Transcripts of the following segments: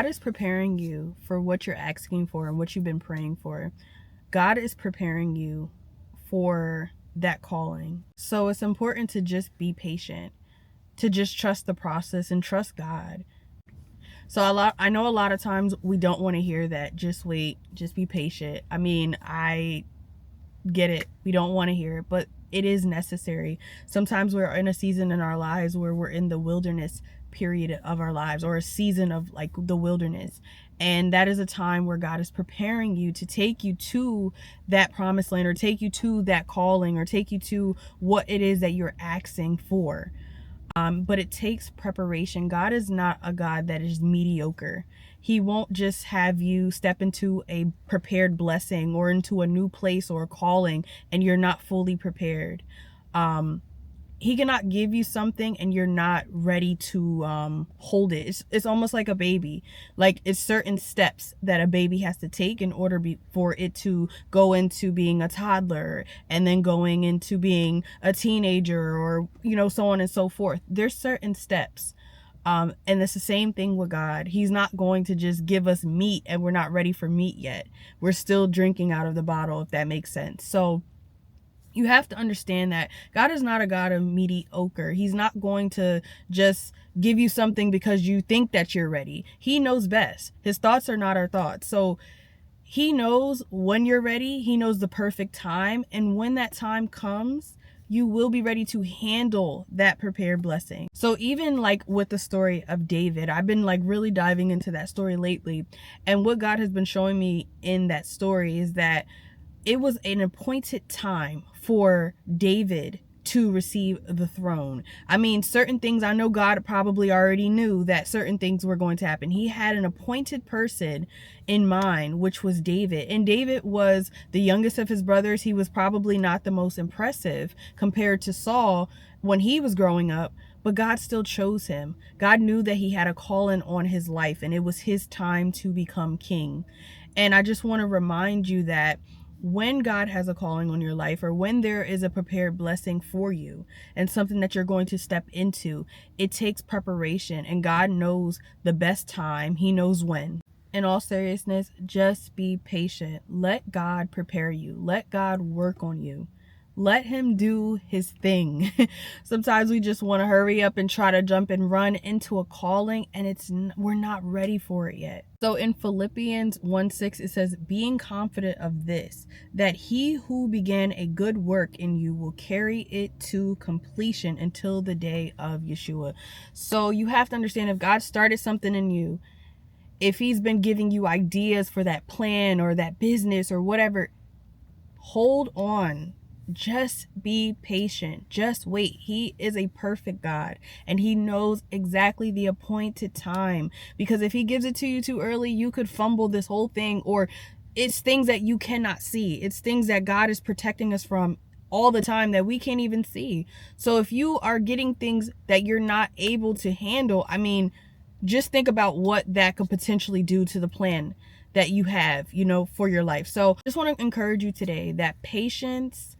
God is preparing you for what you're asking for and what you've been praying for. God is preparing you for that calling. So it's important to just be patient, to just trust the process and trust God. So I know a lot of times we don't want to hear that. Just wait, just be patient. I mean, I get it. We don't want to hear it, but it is necessary. Sometimes we're in a season in our lives where we're in the wilderness period of our lives, or a season of like the wilderness. And that is a time where God is preparing you to take you to that promised land, or take you to that calling, or take you to what it is that you're asking for. But it takes preparation. God is not a God that is mediocre. He won't just have you step into a prepared blessing or into a new place or a calling and you're not fully prepared. He cannot give you something and you're not ready to hold it. It's almost like a baby. Like, it's certain steps that a baby has to take in order for it to go into being a toddler, and then going into being a teenager, or so on and so forth. There's certain steps. And it's the same thing with God. He's not going to just give us meat and we're not ready for meat yet. We're still drinking out of the bottle, if that makes sense. So you have to understand that God is not a God of mediocre. He's not going to just give you something because you think that you're ready. He knows best. His thoughts are not our thoughts. So he knows when you're ready. He knows the perfect time. And when that time comes, you will be ready to handle that prepared blessing. So even like with the story of David, I've been like really diving into that story lately. And what God has been showing me in that story is that it was an appointed time for David to receive the throne. I mean, certain things, I know God probably already knew that certain things were going to happen. He had an appointed person in mind, which was David. And David was the youngest of his brothers. He was probably not the most impressive compared to Saul when he was growing up, but God still chose him. God knew that he had a calling on his life and it was his time to become king. And I just want to remind you that when God has a calling on your life, or when there is a prepared blessing for you and something that you're going to step into, it takes preparation, and God knows the best time. He knows when. In all seriousness, just be patient. Let God prepare you. Let God work on you. Let him do his thing. Sometimes we just want to hurry up and try to jump and run into a calling, and we're not ready for it yet. So in Philippians 1:6, it says, being confident of this, that he who began a good work in you will carry it to completion until the day of Yeshua. So you have to understand, if God started something in you, if he's been giving you ideas for that plan or that business or whatever, hold on. Just be patient. Just wait. He is a perfect God, and he knows exactly the appointed time. Because if he gives it to you too early, you could fumble this whole thing, or it's things that you cannot see. It's things that God is protecting us from all the time that we can't even see. So if you are getting things that you're not able to handle, I mean, just think about what that could potentially do to the plan that you have, for your life. So just want to encourage you today that patience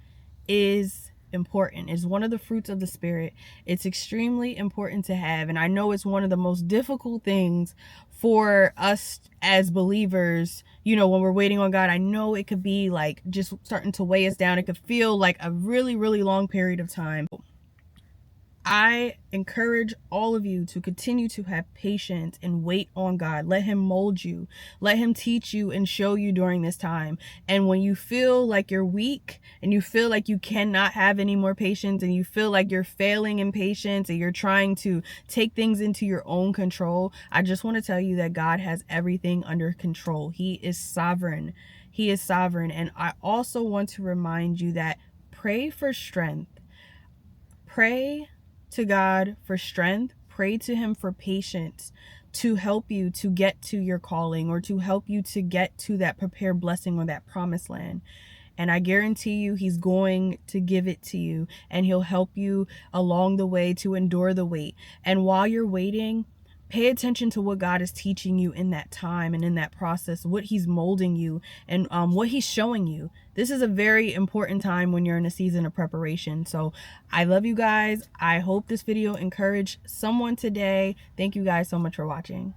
is important. It's one of the fruits of the Spirit. It's extremely important to have. And I know it's one of the most difficult things for us as believers, when we're waiting on God. I know it could be like just starting to weigh us down. It could feel like a really, really long period of time. I encourage all of you to continue to have patience and wait on God. Let him mold you. Let him teach you and show you during this time. And when you feel like you're weak and you feel like you cannot have any more patience, and you feel like you're failing in patience and you're trying to take things into your own control, I just want to tell you that God has everything under control. He is sovereign. He is sovereign. And I also want to remind you that pray for strength. Pray to God for strength. Pray to him for patience to help you to get to your calling, or to help you to get to that prepared blessing or that promised land. And I guarantee you he's going to give it to you, and he'll help you along the way to endure the wait. And while you're waiting, pay attention to what God is teaching you in that time and in that process, what he's molding you, and what he's showing you. This is a very important time when you're in a season of preparation. So I love you guys. I hope this video encouraged someone today. Thank you guys so much for watching.